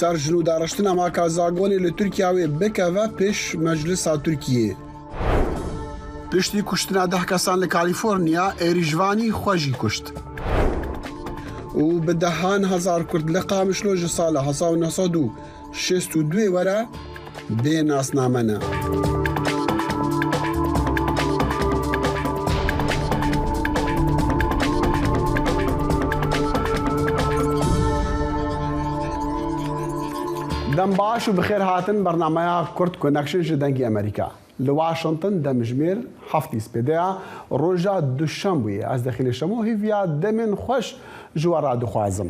سر جنود دارشتنا ماکا زاگونی لترکیاوی بکوه پیش مجلس ترکیه. پشتی کشتنا 10 کسان لکالیفورنیا ایریجوانی خوشی کشت. و به 10,000 کرد لقامشنو جسال 1962 وره به ناسنامنه. دم باش و بخیر هاتن برنامه کرد کنکشن جدنگی امریکا. لواشنطن دمجمیر هفتی سپیده روژا دوشنبه از داخل شمو هیویا دمن خوش جوارا دخوازم.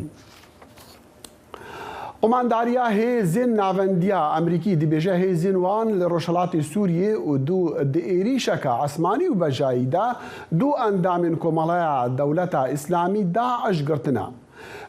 قمانداریا هیزین ناوندیا امریکی دی بیجه هیزین وان لروشلات سوریه و دو دیری شکا عثمانی و بجایده دو اندامین کمالای دولت اسلامی داعش گرتنا.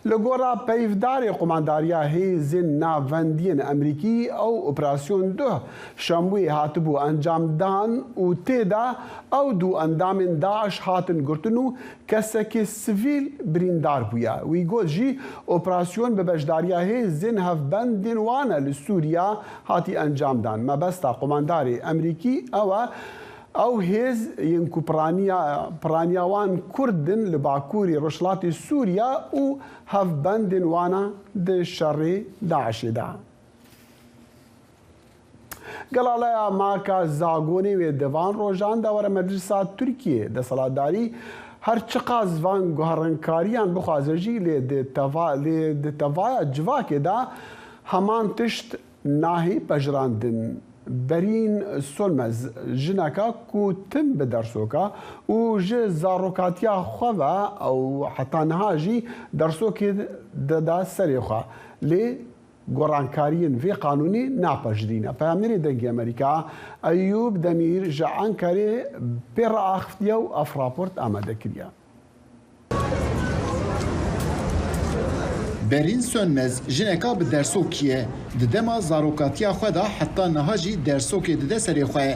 لگورا پیفدار قمانداریا هیزین ناوندین امریکی او اپراسیون دو شنبوی هاتبو انجام دان و تیدا او دو اندامین داعش هاتن گرتنو کسکی سویل بریندار بویا وی گوت جی اپراسیون به بجداریا هیزین هفبندین وانا لسوریا هاتی انجام دان مبستا قمانداری امریکی او هیز ینکو پرانیاوان کردن لباکوری رشلاتی سوریا و هفبندن وانا ده شر داعش دا. گلالا ماکا زاگونی و دوان روژان دا ور مجلسات ترکیه ده سلاداری هر چقاز وان گوهرنکاریان بخوازجی لی ده توایا جواک دا همان تشت ناهی پجراندن برین سلمز جنکا کو تم بدرسوکا و ج زاروکاتیا خوا او حتی نهاجی درسوکی ددا سریخوا لی گورانکارین وی قانونی ناپجرینه پیامنی دنگی امریکا ایوب دمیر جا انکاره پر آختیا و افراپورت آماده کریا. برین سönmez جنکا به درسوکیه ددما زاروکاتیا خدا حتی نهاجی درسوکی دده سری خواه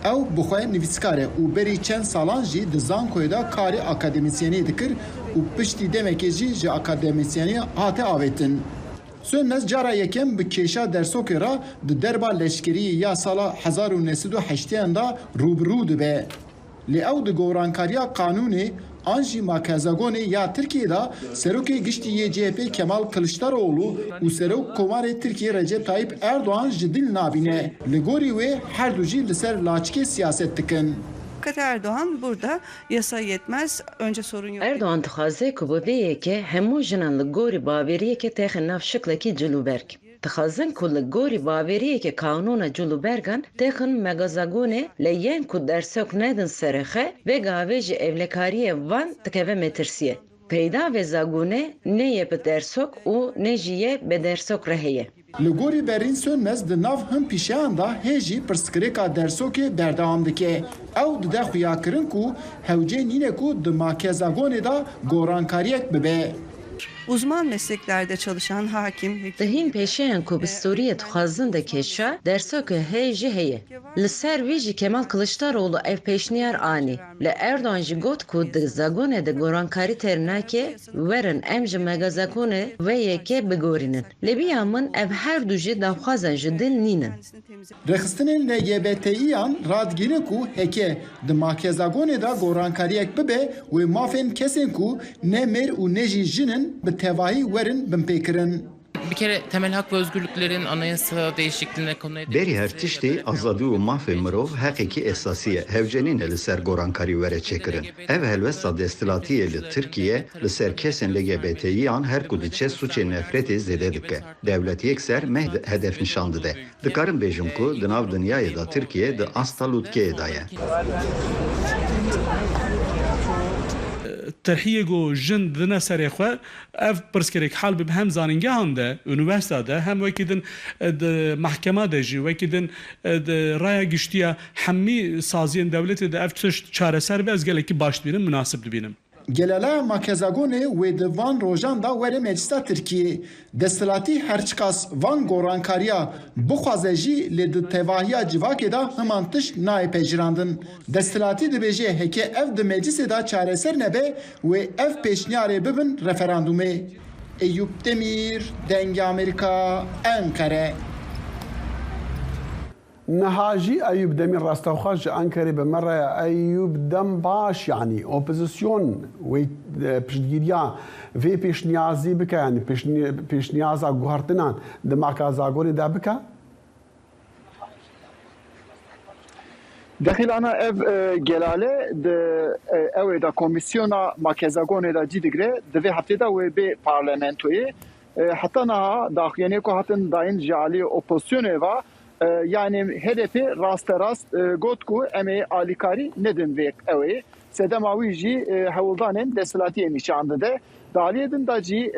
او بخواه نویسکاره و بری چند سالان جی دزان کویدا کاری اکادمیسیانی دکر و پشتی دمکی جی اکادمیسیانی هاته آویتن. سönmez جارا یکم به کیشا درسوکی را ده دربا لشکری یا سالا 1908 دا روبرو دبه. لی او ده گورانکاریا قانونی Anji Makazagone ya Türkiye'de Seroke Giştiye CHP Kemal Kılıçdaroğlu u Serok Komare Türkiye Recep Tayyip Erdoğan jidil nabine Ligori ve her duji liser laçke siyaset tıkın. Erdoğan burada yasa yetmez. Önce sorun yok. Erdoğan tıxaze ku bu ki hemu jinan ligori baveriye ki texin navşıklaki Culuberg. Tıxazın ku ligori baveriye ki kanuna Culubergan texin megazagone leyen ku dersok nedin serexe ve gaveci evlekariye van tıkeve metirsiye. Peyda ve zagune ne yep dersok u ne jiye be dersok reheye. Ligori berin sönmez de nav hım pişeyan da heji perskreka dersoke berdağam dike. Ew de xuya kirin ku hewce nine ku de makezagone da gorankariyek bibe. Uzman mesleklerde çalışan hakim, Dehîn pêşeyan ku bi Sûriyê dixwazin de kêşa dersok heye jî heye. Li ser wî jî Kemal Kılıçdaroğlu ev pêşniyar anî. Li Erdoğan jî got ku di zagonê de gorankarî têrnake werin em ji megazagonê vê yekê bigorînin. Li bîya min ev her du jî dawxwazan ji dil nînin. Rexistinên LGBTİ-yan radgîrin ku heke di makezagone da gorankariyek bibe wê mafên kesên ku ne mêr û ne jî jinin bi tevahî werin binpêkirin. Bir kere temel hak ve özgürlüklerin anayasa değişikliğine konu edilmesi... Beri her tiştî azadî û mafê mirov heqekî esasî ye hevcenîn li ser gorankarî were çêkirin. Ev helbesta destilatiyê li Tirkiye li ser kesên LGBTİ-yan her ku diçe suçê nefretê zêde dike. Devlet yekser meh hedef nişan dide. Dikarin bêjim ku di nav dinyayê da Tirkiye di asta lûtkeyê da ye. ترحیه گو جن دنه سری خو اف پرسکریک حال به هم زانینگاهان ده یونیورسیته ده هم وکیدن محکمه ده جی وکیدن رای گشتیا همی سازین دولت ده اف چاره سر به از گلکی باش بینم مناسب بینم. Gelala Makezagone ve de Van Rojan da vere meclista Türkiye. Destilati herçkas Van Gorankariya bu xwazejî lê di tevahiya civakê da himantış nayê pejirandin. Destilati dibêje heke ev di meclisê da çareser nebe ve ev pêşniyarê bibin referandumê. ایوب دمیر دنگ امریکا انقره. نهاجي أيوب دمير راستوخاش أنكري بمرة أيوب دم باش يعني أوبوزيسيون وبشتجيريا في بيشنيازي بك يعني بيشنيازا غوهرتنان دماكا زاغوري دا بك داخل أنا اف جلاله او دا كوميسيونا ماكازاغون دا جيدغري دفي هفته دا و بي بارلمانتوي حتى نا داخيني كو هاتن داين جالي اوبوزيسيون و yani HDP rast gotku eme alikari nedin vek evi sedemavi ji havuldanen deslatiye nişandı de daliyedin da ji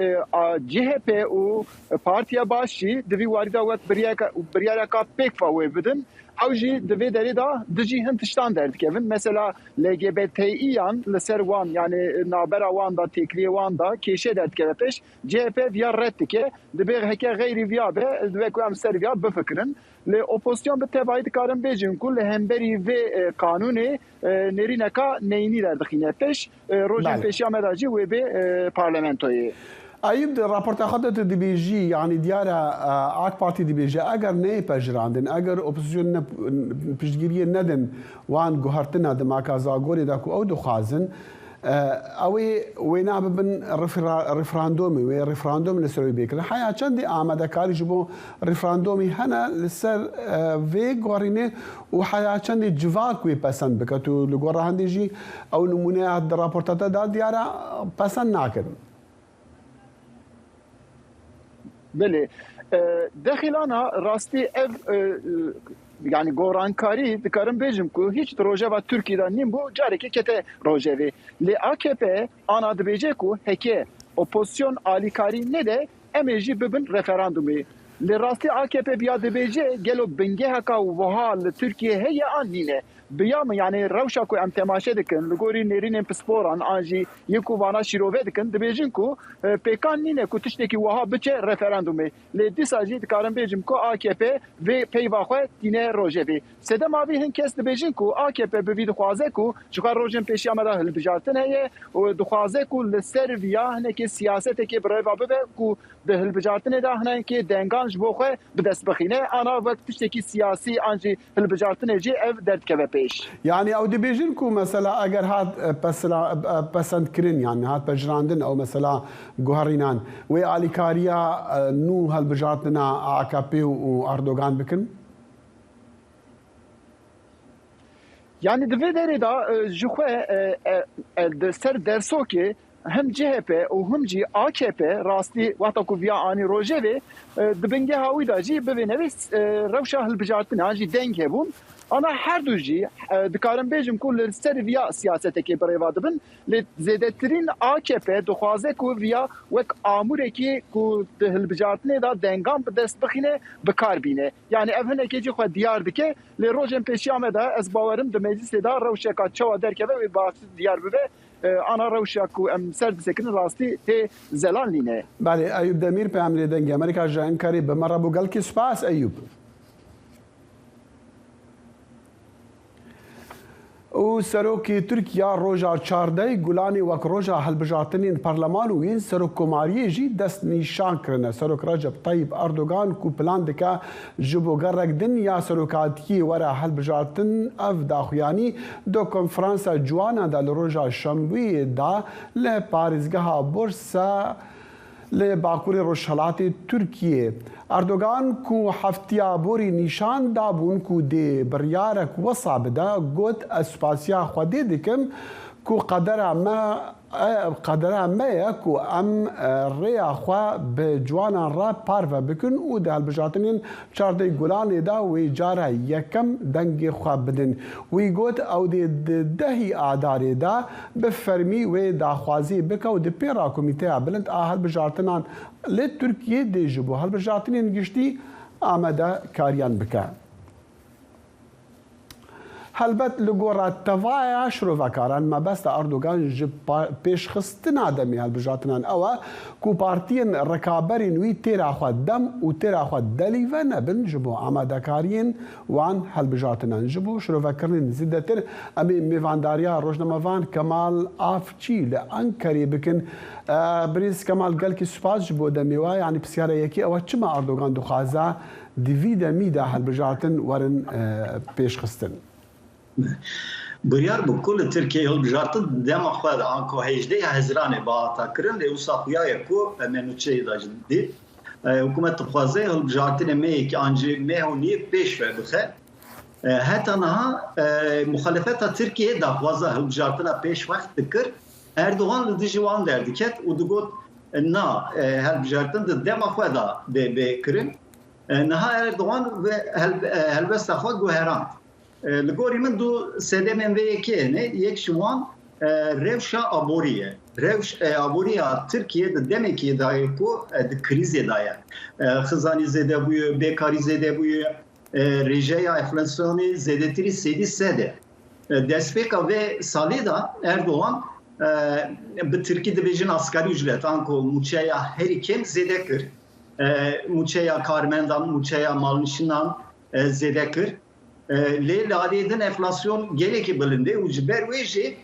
CHP u partiya başı devi varida vat biriyaka ka pek va vedin avji devi deri da diji hintiştan derdik evin mesela LGBTİ yan leserwan yani nabera wan da tekliye wan da keşe derdik evepeş CHP via rettike devi heke gayri via be devi ku am ser via befekrin le oposisyon be tebayit karın bejin kul hemberi ve kanuni nerineka neyni derdik peş rojen peşi amedacı ve be parlamentoyu. أيوب رابورت أخذت دي بي جي يعني ديارة عاك بارتي دي بي جي أجر ني بجراندن أجر أوبوزيسيون بيشجيرية ندن وان جوهرتنا دماكا زاغوري داكو أو دخازن أوي وينا ببن ريفراندومي وريفراندوم لسروي بيكر حياة شندي آمده كاري جبو ريفراندومي هنا لسر في غوريني وحياة شندي جواك وي پسند بكتو لغور هندي جي أو نمونه هاد رابورتاتا دا ديارة پسند ناكرن بله داخلانا راستی ev yani gorankari dikarim bejim ku hiç rojeva Türkiye'den nim bu careke kete rojevi le AKP ana dibece ku heke opozisyon alikari ne de emeji bibin referandumu le rasti AKP biya dibece gelo benge haka vahal Türkiye heye annine biyam yani rewşa ku em temaşe dikin ligori nerinin pisporan anji yeku vana şirove dikin dibejin ku pekan nine ku tişteki waha biçe referandumu le disaji dikarim bejim ku AKP ve peyvaxwe dine rojevi sedem abi hin kes dibejin ku AKP bi dixwaze ku jixar rojen peşi amada hilbijartin heye u dixwaze ku li ser viya hineke siyaseteke bireva bibe ku de hilbijartin da hineke dengan ji bo xwe bi dest bixîne ana vek tişteki siyasi anji hilbijartin jî ev derdkeve pe يعني او دي بيجيلكو مثلا اگر هاد پسند کرن يعني هاد بجراندن او مثلا جوهرينان وي اليكاريا نو هالبجاتنا AKP و اردوغان بكن يعني دفي داري دا جوخه سر درسوكي هم CHP و هم جي AKP راستي وقتا کو via ani rojevi dibinge hawi da jî bivênevî rewşa hilbijartina jî deng hebûn ana her du jî dikarim bêjim ku li ser via siyasetekê birêva dibin lê zêdetirîn AKP dixwaze ku via wek amûrekî ku di hilbijartinê da dengan bi dest bixîne bikar bîne yani ev hinekê jî xwe diyar dike lê rojên pêşiya me de ez bawerim di meclisê da rewşeka çawa derkeve wê bashtir diyar bibe أنا روشك وأم سرد سكن راستي تي زلان لينه. بله أيوب دمير بيعمل دنج أمريكا جاين كاري بمرة بوغل كي سباس أيوب. و سروکی ترکیه روژا چارده گلانی وک روژا هلبجاتنین پارلمان و این سروک کماریه جی دست نیشان کرنه سروک رجب طیب اردوغان کو پلان دکا جبو گرک دن یا سروکاتی ورا هلبجاتن اف داخویانی دو کنفرانس جوانا دا لروژا شنبوی دا لپارزگاه بورسا لباکوری روشالات ترکیه اردوغان کو هفتیا بوری نشان دابون کو دی بریارک وصاب دا گوت اسپاسیا خودی دکم کو قدر ما يكو ام ريا خوا بجوانا را بارفا بكن و ده البجاتنين چارده گولان دا وی جارا یکم دنگ خوا بدن وی گوت او ده دهی آدار دا بفرمی و دا خوازی بکا و ده پیرا کمیته بلند آهل بجاتنان لی ترکیه ده جبو هل بجاتنين گشتی آمده کاریان بکا هەلبەت لە گۆڕە تەڤایە شرۆڤەکاران مەبەستە ئەردۆگان ji pêşxistina demê hilbijartinan ew e ku partiyên rekabερên wî têra xwe dem û têra xwe delî ve nebin ji bo amadekariyên wan hilbijartinan. Ji bo şirôvekirinên zêdetir em ê mêvandariya rojnamevan Kemal Afçî li Enkerê bikin. Birêz Kemal gelkî spas ji bo demê we yanî pisyara yekî ew e çima Erdogan dixwaze di vî demî de hilbijartin werin pêşxistin. Biryar bû ku li Tirkiye hilbijartin dema xwe de anko 18 Hezranê bahata kirin lê wisa xuya ku em ê nûçeyê da dît hikûmet dixwaze hilbijartinê mêyekî an jî mêh û nîv pêş ve bixe. Heta niha muxalefeta Tirkiye daxwaza hilbijartina pêşwext dikir. Erdogan li dijî wan derdiket û digot na hilbijartin di dema xwe da bê kirin. Niha Erdogan ve helbesta xwe guherand. Li gorî min du sedemên vê yekê hene. Yek ji wan rewşa aborî ye. Aboriya Tirkiye di demekî daye ku di krîzê da ye. Xizanî zêde bûye, bêkarî zêde bûye, rêjeya enflasyonê zêdetirî sedî sed e. Destpêka vê salê da Erdogan bi Tirkî dibêjin askarî ücret anko mûçeya herî kêm zêde kir. Mûçeya karmendan, mûçeya malnişinan zêde kir. Lê ladê din enflasyon gelekî bilinde û ji ber wê jî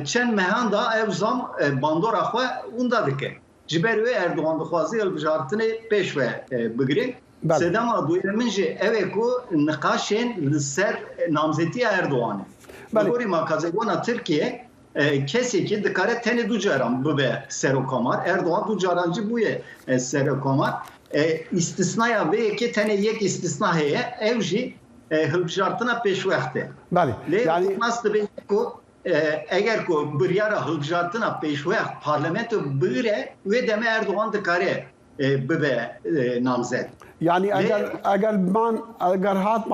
çend mehan da ev zam bandora xwe wenda dike. Ji ber wê Erdogan dixwaze hilbijartinê pêş ve bigire. Sedema duyê min jî ev e ku niqaşên li ser namzetiya Erdoganê. Li gorî makazegona Tirkiye kesekî dikare tenê du caran bibe serokkomar. Erdogan du caran jî bûye serokkomar. İstisnaya vê yekê tenê yek istisna heye ev jî hilbijartina pêşwext e. Lê nas dibe ku eger ku biryara hilbijartina pêşwext parlamento bigire wê deme Erdogan dikare bibe namzet. Yani eger hat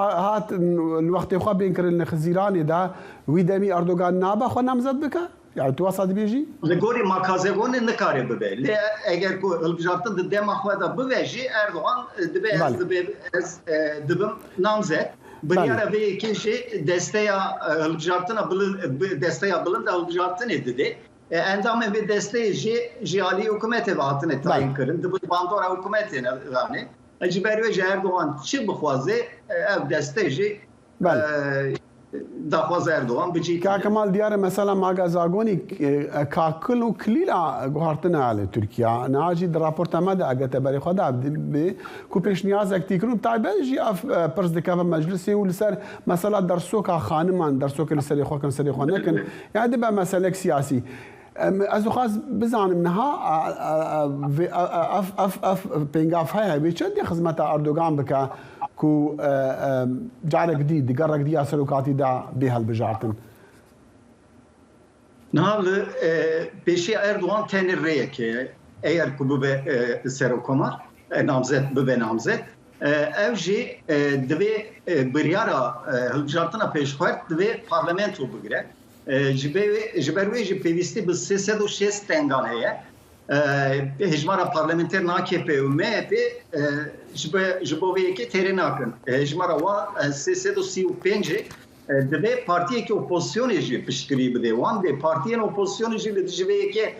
wextê xwe bên kirin li Xizîranê de wî demî Erdogan nabe xwe namzet bike? Yani tu wasa dibêjî? Li gorî makazegonê nikare bibe. Lê eger ku hilbijartin di dema xwe de bibe jî Erdogan dibe ez dibim namzet. Biryara vê yekê jî desteya hilbijartina desteya bilind hilbijartinê dide. Endamê vê desteyê jî ji alî hikûmetê ve hatine tayin kirin. Di bandora hikûmetê ne ji ber wê ji Erdogan çi bixwaze ev destê jî daxwaza Erdogan bicî. Ka Kemal diyare mesela magazagonî kakil û kilîla guhartina li Tirkiye niha jî di raporta me de eger te berê xwe de bê ku pêşniyazek tî kirin taybet jî ev pirs dikeve meclisê û li ser mesela dersoka xaniman dersokê li serê xwe kin serê xwe nekin yani dibe meselek siyasî. Ez dixwaz bizanim niha ev pêngav heye wê çendê xizmeta Erdogan bike ku carek dî di gerek diya serokatî da bê hilbijartin. Niha li pêşî Erdogan tenê rêyekê eger ku bibe serokkomar namzet bibe namzet ev jî divê biryara hilbijartina pêşxwest divê parlamento bigire. Ji ber wê jî pêwîstî bi 306 tengan heye. Hejmara parlamenter AKP û MHP ji bo vê yekê têrê nakin. Hejmara wan 335 divê partiyekî opozisyonê jî piştgirî bide. Wan dê partiyên opozisyonê jî li ji vê yekê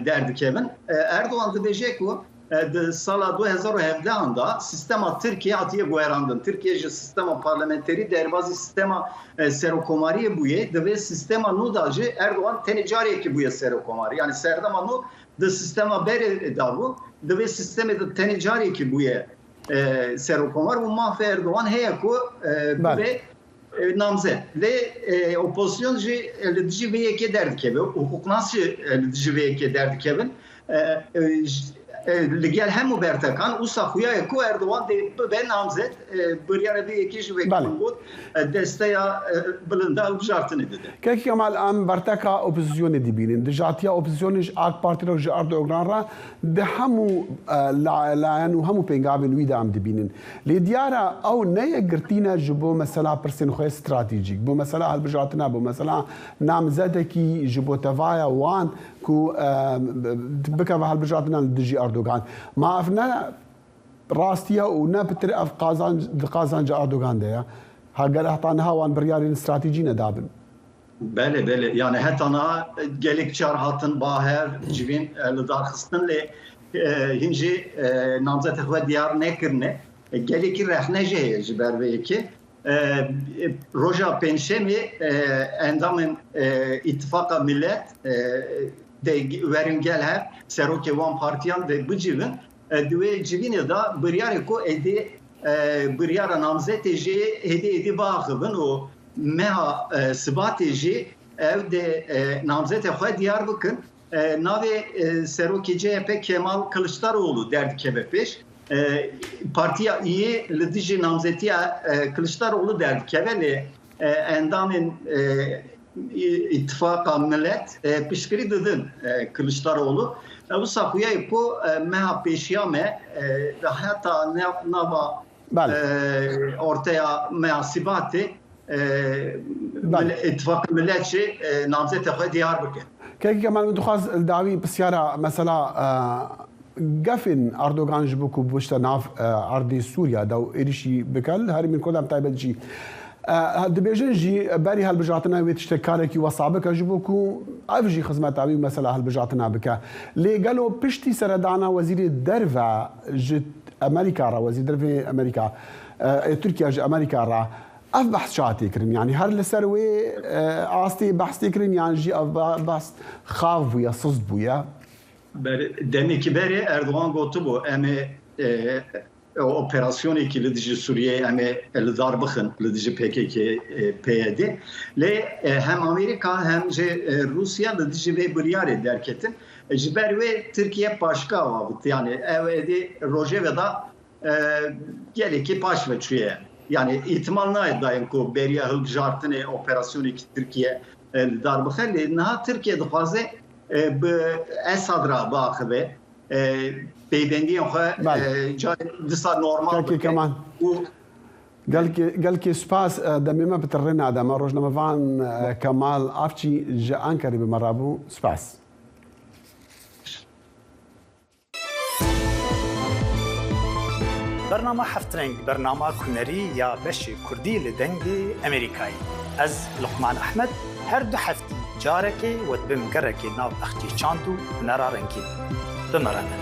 derdikevin. Erdogan dibêje ku di sala 2017 da sistema Tirkiye hatiye guherandin. Tirkiye ji sistema parlamenterî derbazî sistema serokkomariyê bûye. Divê sistema nû da jî Erdogan tenê carekî bûye serokkomarî. Yani serdema nû di sistema berê dabû. Divê sistemê de tenê carekî bûye serokkomar û mafê Erdogan heye ku bibe namzet. Lê opozisyon jî li dijî vê yekê derdikeve. Hukuknas jî li dijî vê yekê derdikevin. Li gel hemû bertekan wisa xuya ye ku Erdogan dê bibe namzet biryara vê yekê ji wê got desteya bilinda hilbijartinê dide. Kekî Kemal em berteka opozisyonê dibînin. Di jatiya opozisyonê ji AK Partî re ji Erdogan re di hemû layan û hemû pêngavên wî de em dibînin. Lê diyara ew neyekgirtîne ji bo mesela pirsên xwe stratejîk. Bo mesela hilbijartina bo mesela namzetekî ji bo tevaya wan ku bikeve hilbijartina li dijî Erdogan. Ma ev ne rastiye û ne pitir ev qazanca Erdogan de ye. هاگەر هەتانها وان بڕیارین استراتیجی نەدابن. بله yani hetana gelek çar hatın baher civin lidarxistin le hinci namzet xwe diyar nekirne gelekî rexnejê ji ber vê yekê roja pênşemê endamên îtifaka millet de werin gel hev serokê wan partiyan de bicivin di wê civînê da biryarê ku êdî biryara namzetê jê êdî biaxivin û meha sibatê jî ev de namzetê xwe diyar bikin navê serokê CHP Kemal Kılıçdaroğlu derdikeve pêş partiya İYİ li dijî namzetiya Kılıçdaroğlu derdikeve lê endamên İttifaka Millet piştgirî didin Kılıçdaroğlu wisa xuyayê ku meha pêşiya me heta nava ortaya meha sibatê اتفاق ملت شي نامزت خو ديار بك كي كمان متخاز الدعوي بسيارة مثلا قفن أردوغان جبوكو بوشتا ناف عرضي سوريا دو إيريشي بكال هاري من كلام تايبت جي دبيجن جي باري هالبجاتنا ويتشتكاركي وصعبك جبوكو أفجي خدمات عوي مثلا هالبجاتنا بك لي قالوا بشتي سردانا وزير الدرفة جت أمريكا را وزير درفة أمريكا تركيا جي أمريكا را اف بحث شاتي كرن يعني هر لسروي عاستي بحث كرن يعني جي اف بحث خاف ويا صد بويا دمي كباري اردوغان قلت بو امي operasyonu ki lidiji Suriye eme eldar bıxın lidiji PKK PYD le hem Amerika hem Rusya lidiji ve biryar derketin jiber ve Türkiye başka vabıt yani evdi Rojava da geleki baş ve çüye yani ihtimalına daim ku beriya hılgjartını operasyonu ki Türkiye eldar bıxın le naha Türkiye dixwaze bi Esadra baxıbe بيبندي خو دسا نورمال كمان قال كي سباس دميما بترنا دما روجنا مفان كمال افشي جا انكري بمرابو سباس برنامه حفترنگ برنامه كنري يا بشي كردي لدنجي امريكاي از لقمان احمد هر دو حفتي جاركي ودبم قركي ناو اختي چاندو نرارنكي بمرانه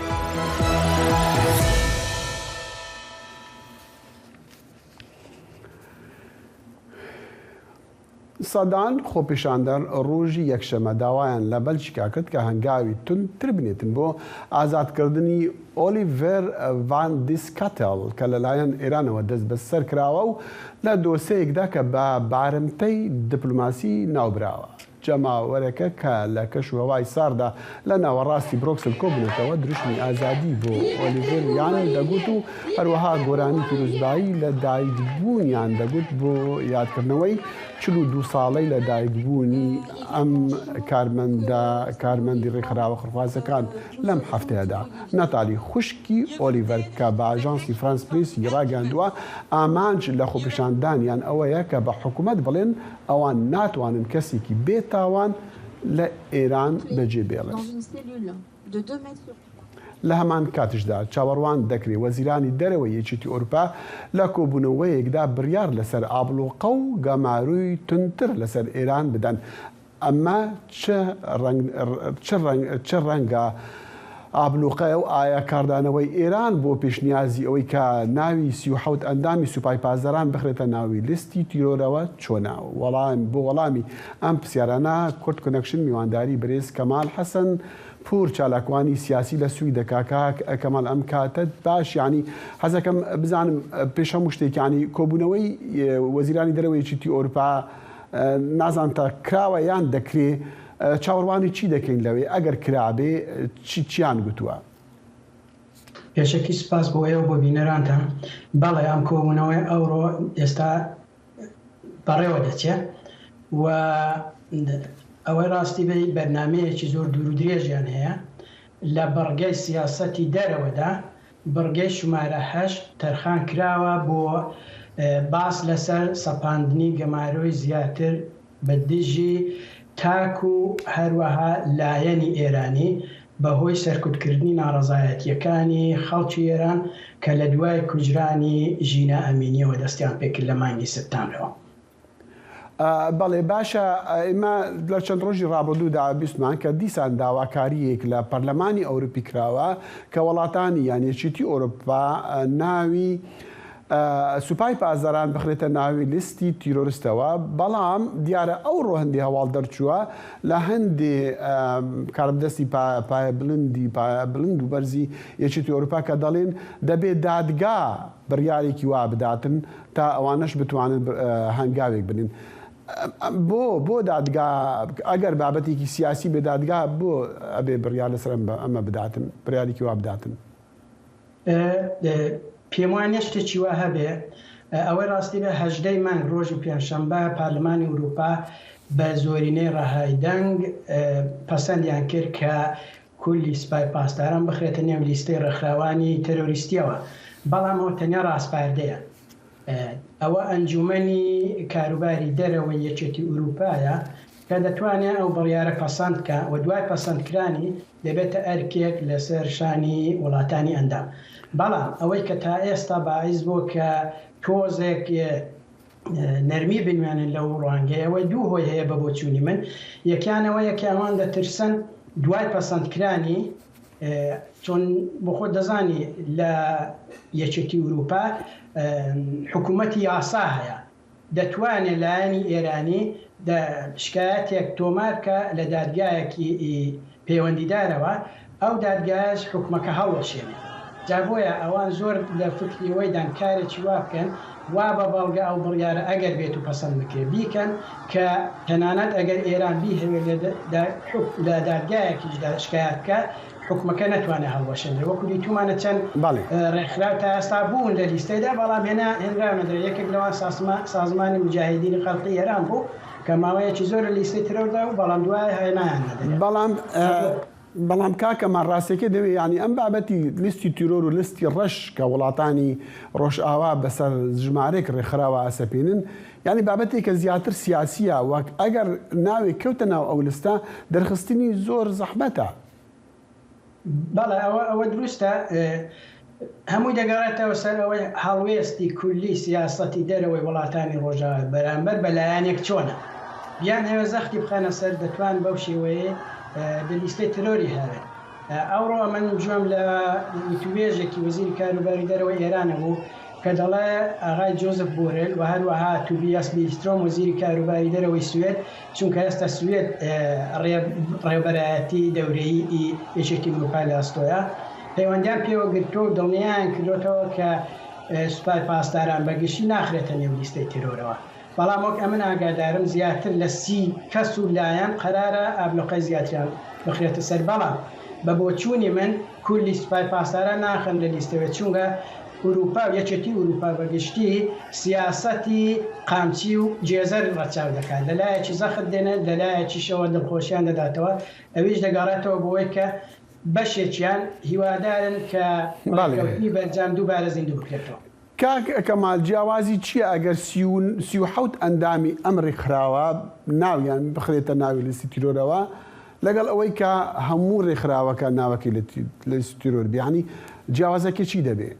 سادان خۆپیشاندن ڕۆژی یەکشەمە داوایان لە بەلژیکا کرد کە هەنگاوی تونتر بنێتن بۆ ئازادکردنی ئۆلیڤێر ڤان دیسکاتێڵ کە لەلایەن ئێرانەوە دەست بەسەر کراوە و لە دۆسەیەکدا کە بە بارمتەی دیپلۆماسی ناوبراوە. جەماوەرەکە کە لە کەشوهەوای ساردا لە ناوەڕاستی برۆکسل کۆبنێتەوە دروشمی ئازادی بۆ ئۆلیڤێر یان دەگوت و هەروەها گۆرانی پیرۆزبایی لە دایکبوونیان دەگوت بۆ یادکردنەوەی 42 ساڵەی لە دایکبوونی ئەم کارمەندی ڕێکخراوە خڕخوازەکان لەم هەفتەیەدا ناتالی خوشکی ئۆلیڤەر کە بە ئاژانسی فرانس پرێسی ڕاگەاندووە ئامانج لە خۆپیشاندانیان ئەوەیە کە بە حکوومەت بڵێن ئەوان ناتوانن کەسێکی بێتاوان لە ئێران بەجێ بێڵێن. لە هەمان کاتشدا چاوەڕوان دەکرێت وەزیرانی دەرەوەی یەکێتی ئەوروپا لە کۆبوونەوەیەکدا بڕیار لەسەر ئابلوقە و گەمارووی تونتر لەسەر ئێران بدەن. ئەمە چ ڕەنگە ئابلوقەیە و ئایا کاردانەوەی ئێران بۆ پێشنیازی ئەوەی کە ناوی 37 ئەندامی سوپای پازەران بخرێتە ناوی لیستی تیرۆرەوە چۆنا بۆ وەڵامی ئەم پرسیارانە کورد کۆنەکشن میوانداری بەرێز کەمال حەسەن پور چالاکوانی سیاسی لە سووی دەکاکە کەمال ئەم کاتە باش ینی حەزەکەم بزانم پێش هەموو شتێکانی کۆبوونەوەی وەزیرانی دەرەوەی یەکێتی ئەوروپا نازان تا کراوە یان دەکرێت چاوەڕوانی چی دەکەین لەوێ ئەگەر کرابێ چیان گوتووە؟ پێشەکی سپاس بۆ ئێوە بۆ بینەرانتان بەڵێ ئەم کۆبوونەوەی ئەوڕۆ ئێستا بەڕێوە دەچێت و ئەوەی ڕاستی بێ بەرنمەیەکی زۆر دوور و درێژیان هەیە لە بەڕگەی سیاسەتی دەرەوەدا بڕگەی شمارە 8 تەرخان کراوە بۆ باس لەسەر سەپاندنی گەماروی زیاتر بە دژی تاک و هەروەها لایەنی ئێرانی بەهۆی سەرکوتکردنی ناڕەزایەتیەکانی خەڵکی ئێران کە لە دوای کوژرانی ژینە ئەمینیەوە دەستیان پێکرد لە مانگی سەپتامبرەوە. بەڵێ باشە، ئێمە لە چەند ڕۆژی ڕابردوودا بیستمان کە دیسان داواکاریەک لە پەرلەمانی ئەوروپی کراوە کە وڵاتانی یانیەکێتی ئەوروپا ناوی سوپای پازەران بخرێتە ناوی لیستی تیرۆریستەوە، بەڵام دیارە ئەوڕۆ هەندێک هەواڵ دەرچووە لە هەندێک کاربدەستی پایە بلند و بەرزی یەکێتی ئەوروپا کە دەڵێن دەبێت دادگا بڕیارێکی وا بداتن تا ئەوانەش بتوانن هەنگاوێک بنین. بۆ دادگا ئەگەر بابەتێکی سیاسی بێ دادگا بۆ ئەبێ بڕیار لەسەر ئەمە بداتن، بڕیارێکی وا بداتن؟ پێم وانە شتێکی وا هەبێ، ئەوەی ڕاستی بە 18 مانگ ڕۆژی پێنجشەمبە پارلەمانی ئەوروپا بە زۆرینەی ڕەهای دەنگ پەسەندیان کرد کە کولی سوپای پاسداران بخرێتە نێو لیستەی ڕێکخراوانی تەرۆریستیەوە، بەڵام ئەوە تەنیا ڕاستپاردەیە. ئەوە ئەنجومەنی کاروباری دەرەوەی یەکێتی ئوروپایە کە دەتوانێت ئەو بڕیارە پەسەند بکە و دوای پەسەندکرانی دەبێتە ئەرکێک لەسەر شانی وڵاتانی ئەندام. بەڵام ئەوەی کە تا ئێستا باعث بۆ کە تۆزێک نەرمی بنوێنن لەو ڕوانگەیەوە دوو هۆی هەیە بە بۆچوونی من. یەکیانەوە یەکیان دەترسن دوای پەسەندکرانی، چۆن بۆ خۆ دەزانی لە یەکێتی ئوروپا حکوومەتی یاسا هەیە، دەتوانێت لایەنی ئێرانی شکایەتێک تۆمارکە لە دادگایەکی پەیوەندیدارەوە، ئەو دادگایش حکومەکە هەڵوەشێنێت. جا بۆیە ئەوان زۆر لە فکریەوەیدان کارێکی وا بکەن وا بە بەڵگە ئەو بڕیارە ئەگەر بێت و پەسەند بکرێ بیکەن کە تەنانەت ئەگەر ئێران بیهەوێت لە دادگایەکیشدا شکایەتکە حکومەکە نەتوانێت هەڵوەشێنێت. وەکو دیتومانە چەند ڕێکخراو تا ئێستا بوون لە لیستەیدا، بەڵام هێنراونەدرێت. یەکێک لەوان سازمانی مجاهیدینی خەڵقی ئێران بوو کە ماوەیەکی زۆر لە لیستی ترەوەدا و بەڵام دوای هێنایان نەدرێت. بەڵام کاکەمان ڕاستێکە دەوێت ینی ئەم بابەتی لیستی تیرۆر و لیستی ڕەش کە وڵاتانی ڕۆژئاوا بەسەر ژمارێک ڕێکخراوە ئەسەپێنن، ینی بابەتێکە زیاتر سیاسیە، وەک ئەگەر ناوێک کەوتە ناو ئەو لیستە دەرخستنی زۆر زەحمەتە. بەڵێ ئەوە دروستە، هەمووی دەگەڕێتەوە سەر ئەوەی هەڵوێستی کولی سیاسەتی دەرەوەی وڵاتانی ڕۆژئاوا بەرامبەر بەلایەنێک چۆنە. بیان هەوێ زەختی بخەنە سەر دەتوان بەو شێوەیە لیستەی ترۆری هەوێت. ئەوڕۆ من جوێم لە یوتیوبێژێکی وەزیری کاروباری دەرەوەی ئێرانە بوو کە دەڵێ ئاغای جۆزف بۆرل و هەروەها توبیاس بیلسترۆم وەزیری کاروباری دەرەوەی سوێد، چونکە ئێستا سوێد ڕێبەرایەتی دەورەیی یەکێتی ئەوروپای لە ئەستۆیە، پەیوەندیان پێوە گرتووە و دڵنیایان کردوێتەوە کە سوپای پاسداران بەگشتی ناخرێتە نێو لیستەی ترۆرەوە. بەڵام وەک ئەمن ئاگادارم زیاتر لە 30 کەس و لایەن قەرارە ئابلۆقەی زیاتریان بخرێتە سەر. بەڵام بە بۆچوونی من کولی سوپای پاسداران ناخەن لە لیستەوە، چونکە ئوروپا و یەکێتی ئوروپا بەگشتی سیاسەتی قامچی و جێزەر ڕەچاو دەکات، لەلایەکی زەخت دێنێت، لەلایەکی شەوە دڵخۆشیان دەداتەوە. ئەویش دەگەڕێتەوە بۆەوەی کە بەشێکیان هیوادارن کە ڕێککەوتنی بەرجام دووبارە زیندوو بکرێتەوە. کەمال جیاوازی چییە ئەگەر 37 ئەندامی ئەم ڕێکخراوە ناویان بخرێتە ناوی لیستی تیرۆرەوە لەگەڵ ئەوەی کە هەموو ڕێکخراوەکە ناوەکەی لە لیستی تیرۆر بیانی، جیاوازەکە چی دەبێت؟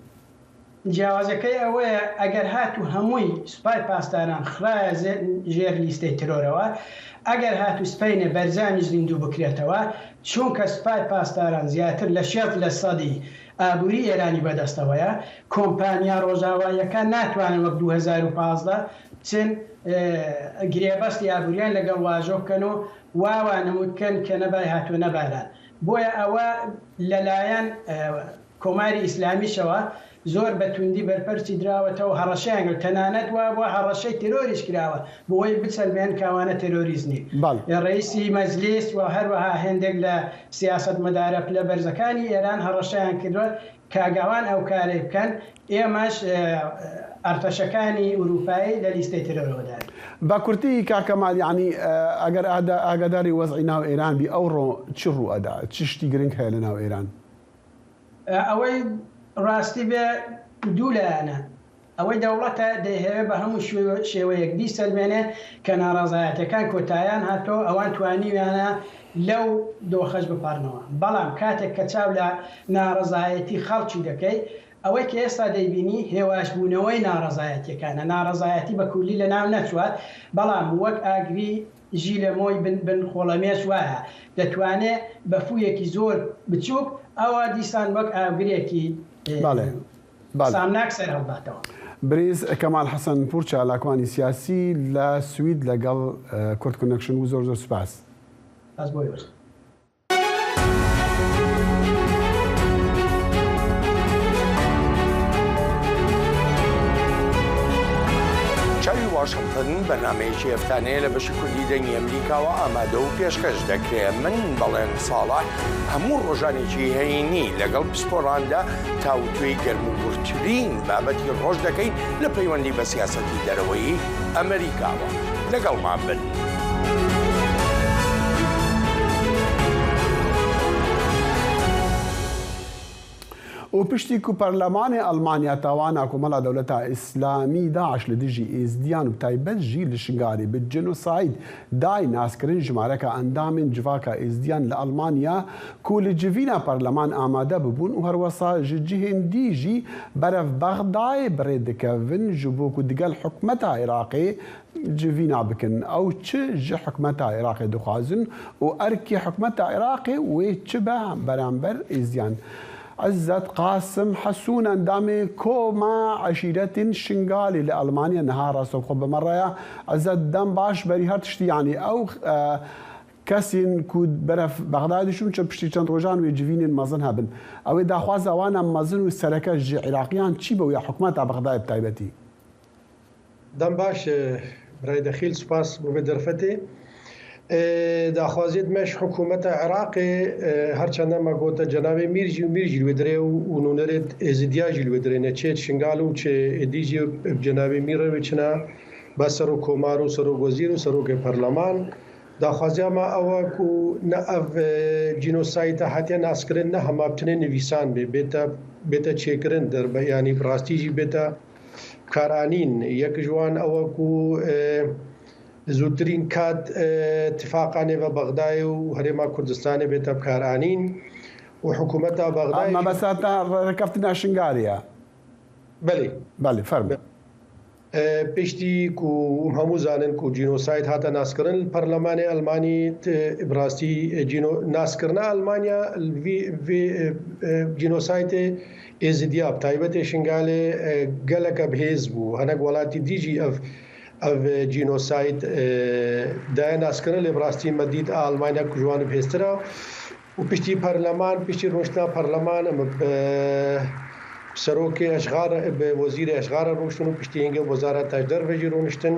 جیاوازەکەی ئەوەیە ئەگەر هاتوو هەمووی سوپای پاسداران خراە ژێر لیستەی ترۆرەوە، ئەگەر هاتوو سپینە بەرزانی زیندوو بکرێتەوە، چونکە سوپای پاسداران زیاتر لە 60% ئابووری ئێرانی بەدەستەوەیە، کۆمپانیا ڕۆژاواییەکە ناتوانن وەک 2015 چەند گرێبەستی ئابووریان لەگەڵ واژۆ بکەن و واوانەموت بکەن کە نەبای هاتووە نەباران. بۆیە ئەوە لەلایەن کۆماری ئیسلامیشەوە زۆر بەتوندی بەرپەرچی دراوەتەوە، هەڕەشەیان کرد، تەنانەت وا بۆ هەڕەشەی ترۆریش کراوە بۆی بچەلبێن کاوانە ترۆریزمی. ڕئیسی مەجلیس و هەروەها هێندێک لە سیاست مەدارە پلە بەرزەکانی ئێران هەڕەشەیان کردوە کاگاوان ئەو کارێک بکەن، ئێمەش ئەرتەشەکانی ئوروپایی لە لیستەی ترۆرەوەدار. بە کورتی کاکەمال، یعنی ئەگەر ئاگاداری وەزعی ناو ئێران بی ئەوڕۆ چ ڕوو ئەدا، چ شتی گرنگ هەیە لە ناو ئێران؟ ئەوەی ڕاستی بێ دوو لایەنە. ئەوەی دەوڵەتە دەیهەوێ بە هەموو شێوەیەک بیسەلمێنێ کە ناڕەزایەتەکان کۆتاییان هاتۆ ئەوان توانیویانە لەو دۆخەش بپارنەوە. بەڵام کاتێک کە چاو لە ناڕەزایەتی خەڵکی دەکەی ئەوەی کە ئێستا دەیبینی هێواشبوونەوەی ناڕەزایەتیەکانە، ناڕەزایەتی بە کولی لە ناو نەچوات، بەڵام وەک ئاگری ژی لە مۆی بن خۆڵەمێش وایە دەتوانێت بە فوویەکی زۆر بچووک ئەوە دیسان وەک ئاگرێکی سامناک سەر هەڵباتەوە. بریز کەمال حەسەن پورچە لاکوانی سیاسی لە سوید لەگەڵ کورد کۆنەکشن و زۆر سوپاس. باز بۆی چاوی واشنگتن بەنامەیەکی هەفتانەیە لە بەشی کوردی دەنگی ئەمریکاوە ئامادە و پێشکەش دەکرێت. من بەڵێن ساڵح هەموو ڕۆژانێکی هەینی لەگەڵ پسپۆڕاندا تاوتوێی گەرموگورترین بابەتی ڕۆژ دەکەین لە پەیوەندی بە سیاسەتی دەرەوەی ئەمریکاوە. لەگەڵمان بن. و پشتی کو پەرلەمانی ئەڵمانیا تاوانە کۆمەڵە دەوڵەتە ئیسلامی داعش لە دژی ئێزدیان و تایبەت ژی لە شنگاری بە جنۆساید دای ناسکردن ژمارەکە ئەندامین جڤاکە ئێزدیان لە ئەڵمانیا کو لە جڤینە پەرلەمان ئامادە ببوون و هەروەسا ji cihêndî jî beref Bexdayê birê dikevin ji bo ku digel hikûmeta Iraqê civîna bikin. Ew çi ji hikûmeta Iraqê dixwazin û erkê hikûmeta Iraqê wê çi be beramber êzdiyan. عزت قاسم حسون اندامي كوما عشيرة شنغالي لألمانيا نهار صبح بمرة عزت دم باش بري هرتشتي يعني أو كسين كود برف بغداد شون بشتي چند روجان ويجفين مازن هبن أو إذا خواز وانا مازن والسركة العراقيان تشيبه ويا حكومات بغداد بتايبتي دم باش برای دخيل سپاس بودرفتي داخوازید مش حکومت عراق هرچند ما گوته جناب میرجی ودره و نونرد ازدیاجی ودره نه چه شنگالو چه ادیجی جناب میره وچنا بسرو کومارو سرو وزیر سرو که پارلمان داخوازیا ما اوا کو نه اف جنوساید حتی ناسکرن نه هم ابتنه نویسان به بتا چیکرن در یعنی براستیجی بتا کارانین یک جوان اوا کو زودترین کات اتفاقانه و بغداد و هرما کردستان بیت بکارانین و حکومت بغداد ما بس ركبتنا شنغاريا بله فرم پشتی کو همو زانن کو جنوساید هاتا ناسکرن پارلمان آلمانی براستی ناسکرنا آلمانیا وی جنوساید ازدیاب تایبت شنغاله گلک بهز بو هنگ ولاتی دیجی اف جنوساید دا ناسکرن لبراستی مدید آلمانیا کجوان بهسترا و پشتی پارلمان پشتی روشنا پارلمان سروک اشغال وزیر اشغال روشتن و پشتی اینگه وزارت تجدر وجی رونشتن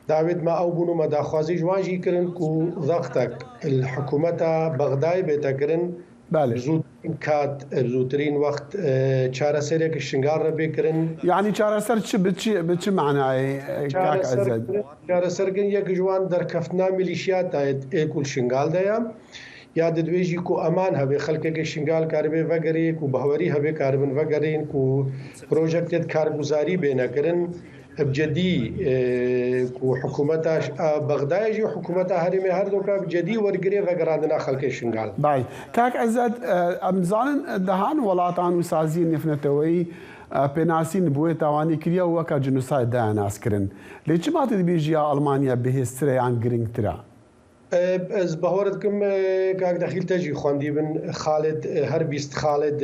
داوید ما او بونو مداخوازی جوانجی کرن کو ضغطک الحکومت بغداد بیتا کرن زودترین وقت چاره سری که شنگار را بکرن یعنی چاره سر چه معنی کاک عزت؟ چاره سر کن یک جوان در کفتنا ملیشیات ایکول شنگال دایم یا ددویجی کو امان هبه خلقه که شنگال کاربه وگری کو بهوری هبه کاربن وگرین کو پروژکتت کارگزاری بینه کرن بجدی کو حکومتاش بغداد و حکومت هرمی هر دو که بجدی ورگری وگراندنا خلق شنگال. باي كاك عزت امزان دهان ولاتان وسازين نفنتوي بناسين بوي تواني كريا وكا جنوسايد دا ناسكرن ليش ما تدبيجيا المانيا بهستري عن جرينترا از بهورتكم كاك دخيل تجي خواندي بن خالد هر بیست خالد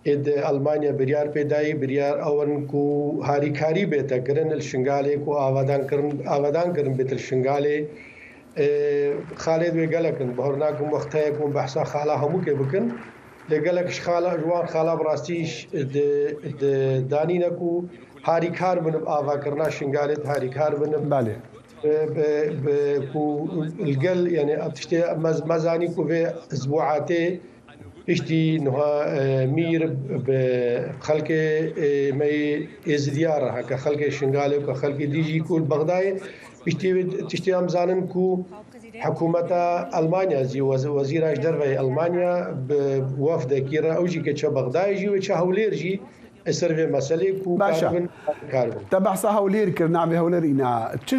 اد المانیا بریار پیدایی بریار اون کو هاری کاری بیت کرن الشنگاله کو آوادان کرن بیت الشنگاله خالد و گلکن بهرناکم وقتها يكون بحثا خالا همو کې بکن لګلک خالا جوان خالا براستیش دانینکو هاری کار بن آوا کرنا شنگاله هاری کار بن بله کو الجل يعني ابتشتي مزاني کو في اسبوعاتي اشتي نها مير بخلق مي ازديارها كخلق شنغالي وكخلق ديجي كل بغداد اشتي تشتي امزانن كو حكومة ألمانيا زي وزير أجدر في ألمانيا بوفد كيرا أوجي كتشا بغداد جي وتشا هولير جي سروی مسئله کو کاربن تبعسا هولیر کرنا به هولیر اینا چه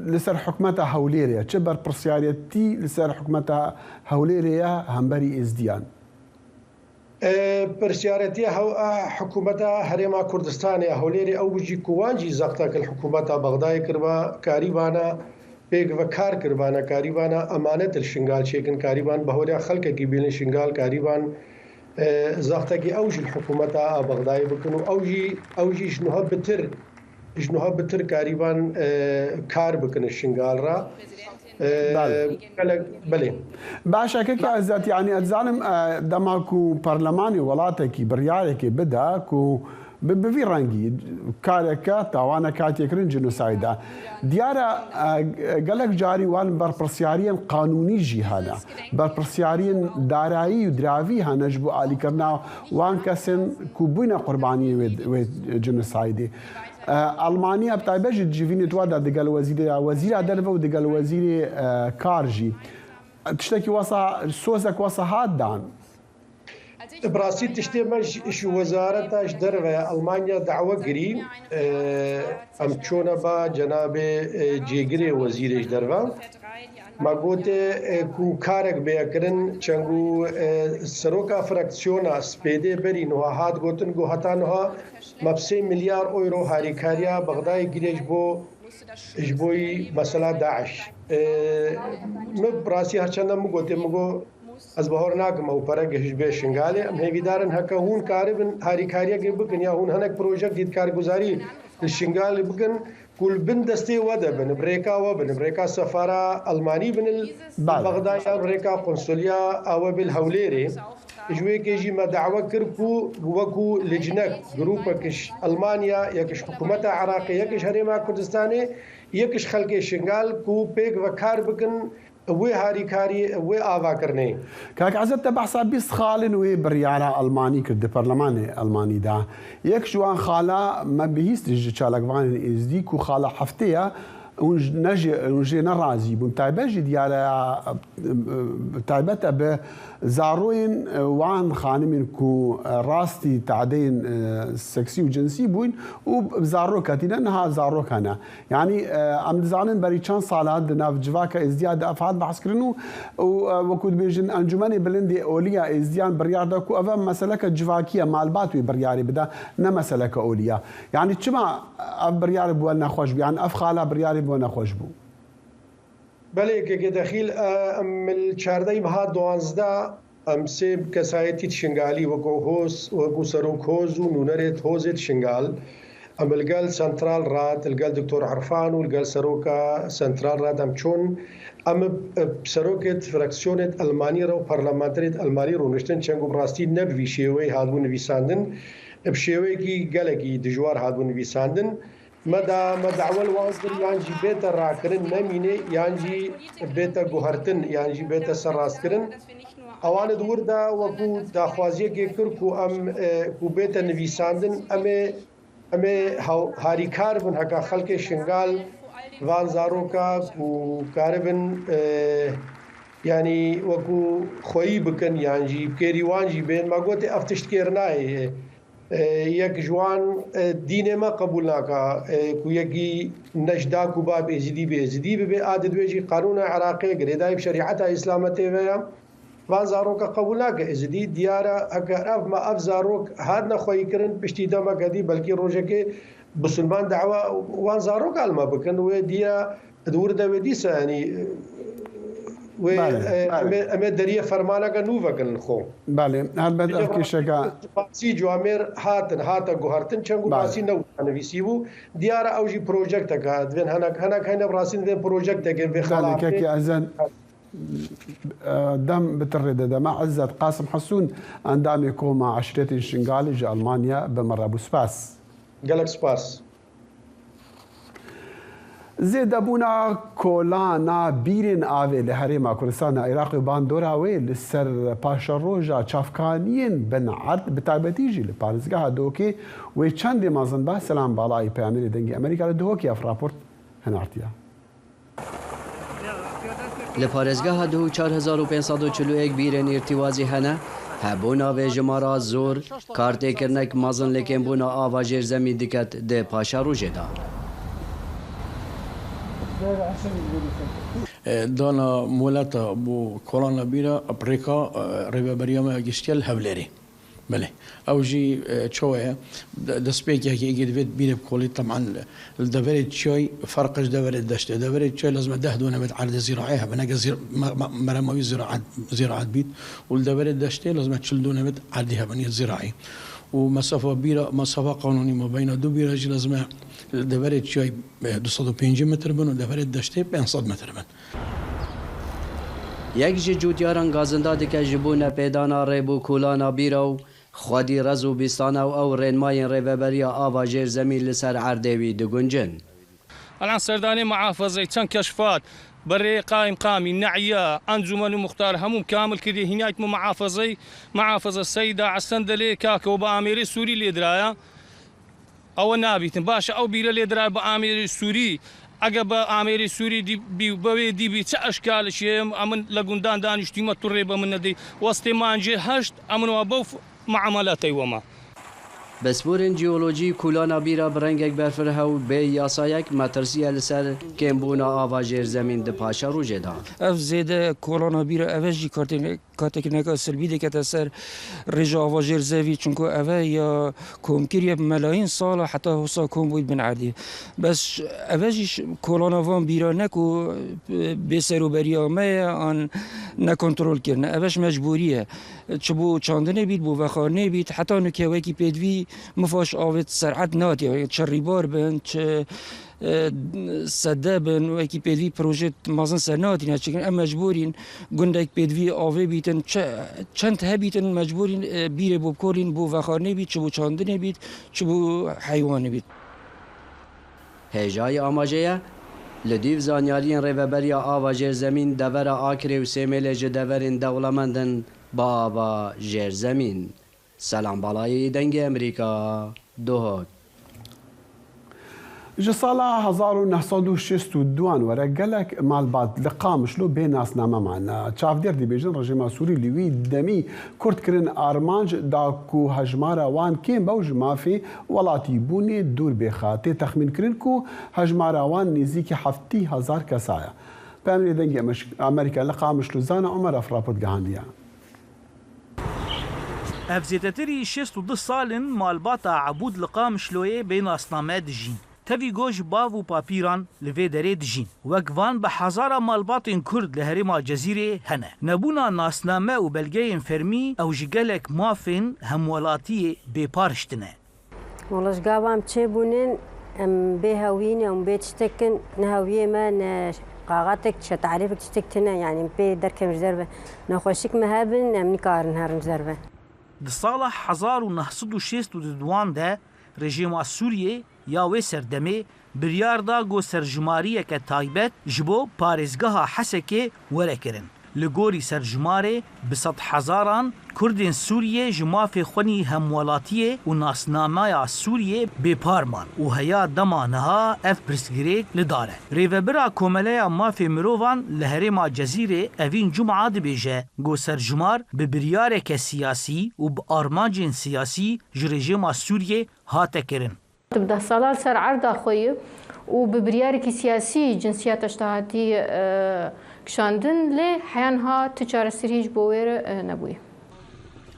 لسر حکومت هولیر چه بر پرسیاریتی لسر حکومت هولیر همبری ازدیان پرسیارەتی حکوومەتە هەرێما کوردستانی هەولێری ئەو بژی کووانجی زەختەکە حکوومەتە بەغدای کردوە کاریبانە پێک بە کار کردوانە کاریبانە ئەمانەت شنگال چێکن کاریبان بەهۆریا خەڵکێکی بینە شنگال کاریبان زەختێکی ئەوژی حکوومەتە بەغدای بکن و ئەوژی ژنوها بتر کاریبان کار بکنە شنگالڕە بله باشا كيف عزت يعني اتزعلم دماكو برلماني ولاتكي بريالكي بدا كو بفي رانجي كاركا تاوانا كاتي كرين جنوسايدا ديارا قالك جاري وان بربرسياريين قانوني جهانا بربرسياريين دارائي ودرافي هنجبو آلي كرنا وان كسن كوبونا قرباني جنوسايدي ألمانيا بتاعي جيفيني توادا دقال وزير عدالة ودقال وزير كارجي تشتكي وصا سوزك وصا هاد دان براسي تشتي مش وزارة دروا ألمانيا دعوة قري أم تشونا با جناب جيجري وزير دروا ما قلت كو كارك بيكرن چنگو سروكا فراكسيونا سبيدي بري نوها هاد قلتن قو حتى نوها مبسي مليار اورو هاريكاريا بغداي گريج بو جبوي مسألة داعش براسي هرچنده مو قلت مگو از بهار ناکم او پرگ هجبه شنگاله ام هیویدارن هکا هون کاربن هاریکاریا گی بکن یا هون هنک پروژه دید کارگزاری الشنگال بکن كل بن دستي ودا بن بريكا وبن بريكا سفارة ألماني بن بغداد بريكا قنصلية أو بالهوليري جوي كيجي ما دعوة كركو وكو لجنك جروبكش ألمانيا يكش حكومة عراقية يكش هريما كردستاني يكش خلق شنغال كو بيك وكار بكن وي هاري كاري وي آوا كرني كاك عزت بحثا بيس خالن وي بريارة ألماني كرد برلمان ألماني دا يكشوان خالا ما بيهيست جالك فان إزدي كو خالا حفتية ونجي نرازي بمتعباجي ديالا تعبتها بزاروين وان خانمين كو راستي تعدين سكسي وجنسي بوين وبزارو كاتينا انها زارو كانا يعني ام دزانن بري كان صالات ناف جواكا ازدياد افعال بحث كرنو وكود بيجن انجماني بلندي اوليا ازديان بريار كو افا مسلكه جواكيه مالباتوي برياري بدا نا مسلكه اوليا يعني تشما اف بريار بولنا خوش يعني اف خاله برياري بونا خوش بو بله که دخیل ام الچاردهی مها 12 ام سیب کسایتی شنگالی وکو هوس وکو سروک هوز و نونرت هوزت شنگال ام الگل سنترال رات الگل دکتور عرفان و الگل سروکا سنترال رات ام چون ام سروکت فراکسیونت المانی رو پارلمانتریت المانی رو نشتن چنگو براستی نبوی شیوی هادبو نویساندن بشیوی کی گلکی دجوار هادبو نویساندن مدعول وانزر یانجی بیت راکرن نمینه یانجی بیت گوهرتن یانجی بیت سراستکرن اوان دور دا وکو داخوازیه که کرکو ام کو بیت نویساندن ام هاریکار بن هکا خلق شنگال وان زاروکا کو کاربن یعنی وکو خویی بکن یانجی بکریوانجی بین ما گوتی افتشت کرنای یک جوان دین ما قبول ناکا کو یکی نجدا کو باب ازدی به ازدی به عادت ویجی قانون عراقی گریدای شریعت اسلامته و وان زاروک قبول ناکا ازدی دیارا اگر اف ما اف زاروک هاد نخوی کرن پشتی دما گدی بلکی روزه که مسلمان دعوا وان زاروک علما بکن و دیا دور د ودی یعنی و ام دريه فرمانه كنوفا كنخو بالي هل بدا كيشكا سي جوامر هات غوهرتن چنگو باسي نو نويسيبو ديارا اوجي بروجكت كا دين هنا كاين براسين دين بروجكت كا في خلا كي ازن دم بترد دم عزت قاسم حسون اندام يكون مع عشرة شنغالي جا المانيا بمره بوسباس جالك سباس زیدبونا کولانا بیرین آوی لحریم کردستان عراق باندورا وی لسر پاشا روژا چافکانین بنعرد بتایبتی جی لپارزگاه دوکی وی چند مازن با سلام بالای پیامیر دنگی امریکا لدوکی اف راپورت هنارتیا لپارێزگەها 4541 بیرên îrtîwazî hene hebûna vê ji mara zor kartêkirinek mezin lêkênbûna ava jêrzemî diket dê paşa rojê da. دانا مولتا بو كورونا بيرا ابريكا ريبا بريما جستيل هبلري بله او جي تشويه دسبيك يجي يجي بيرا بكولي طبعا الدفريت شوي فرقش دفريت دشت دفريت شوي لازم دهدونا متعرض زراعيها بنقى مرموي زراعات بيت والدفريت دشت لازم تشلدونا متعرضها بنية زراعي ومسافة بيرا مسافة قانوني ما بين دو بيرا لازم دفريت شوي 250 متر بن ودفريت دشتي 500 متر بن. یک جی جوتیاران گازنده دکه جبونه پیدانا ریبو کولانا بیرو خودی رزو بیستانا او رینماین ریوبریا آوا جیر زمین لسر عردوی دگونجن. الان سردانی محافظه چند کشفات بري قامي نعيا انجمن مختار هموم كامل كذي هناك محافظه السيده عسندلي كاكو باميري سوري اللي درايا او نابيتن باشا او بيرا اللي درايا باميري سوري عقب اميري سوري دي بي بي اشكال شيء امن لقندان دانشتي ما تريبه من دي وسط مانجي هشت امن وبوف معاملاتي وما بسپورین جیولوژی کولانا بیرا برنگک برفره و به یاسایک مترسیه لسر کمبونا آوا جیر زمین ده پاشا روژه دا. اف زیده کولانا بیرا اوش جی کاتکنکا سلبی ده که سر رجا آوا جیر زوی چونکو اوه یا کمکریه ملاین ساله حتی حسا کم بود بن عردی. بس اوش جی کولانا وان بیرا نکو بسر و بریا مای آن نکنترول کرنه. اوش مجبوریه. چبو چاندنه بید بو وخانه بید حتی نکوه کی پیدوی مفاش آوت سرعت ناتی يعني تشري بار بن تش سده بن و کی پیدوی پروژه مازن سرناتی نه چون ام مجبورین گندک پیدوی آوه بیتن چند هبیتن مجبورین بیره بو کولین بو وخانه بید چبو چاندنه بید چبو حیوانه بید. هجای آماجه لدیو زانیارین ریوبریا آوا جیر زمین دور آکری و سیمیل جدورین دولمندن با آوا جیر زمین. سلام بالای دنگ امریکا دوهاک جسالة 1962 ورا قالك مال بعد لقام شلو بين ناس نامه معنا تشاف دير دي بيجن رجيم سوري لوي دمي كرت كرن ارمانج داكو هجمارا وان كين بوج مافي ولاتي بوني دور بخاتي تخمين كرنكو هجمارا وان نزيكي حفتي هزار كسايا بامري دنگ امريكا لقام شلو زانا عمر افرابط قهانديا افزيتتري 62 سالن مالباتا عبود لقام شلويه بين اصنامه دجين تفي جوج بافو بابيران لفي دري دجين وقفان بحزارة مالباطن كرد لهرما جزيرة هنا نبونا ناسنامه وبلغين فرمي او جيجالك مافن همولاتي ببارشتنه والله جقابام تشي بونين ام بهاوين ام بيتشتكن نهاوية ما قاغاتك تعريفك تشتكتنا يعني بي دركم رزربة نخوشك مهابن ام نكارن هارن رزربة لصالح 1962 ده رژیم سوریه یا وی سردمه بریار دا گو سرجماریه که تایبت جبو پارزگاه حسکه وره کرن. لگوری سرجماره بسط هزاران کردین سوریه جماف خونی همولاتیه و ناسنامه سوریه بپارمان و هیا دمانها اف برسگریک لداره. ریوبرا کومله ماف مروان لهرما جزیره اوین جمعه دبیجه گو سرجمار ببریاره که سیاسی و بارماجین سیاسی جرجما سوریه هاته کرن. تبدأ صلال سر عرض خوي وببريارك سياسي جنسيات اشتهاتي كشاندن لحيانها تجار السريج بوير نبوي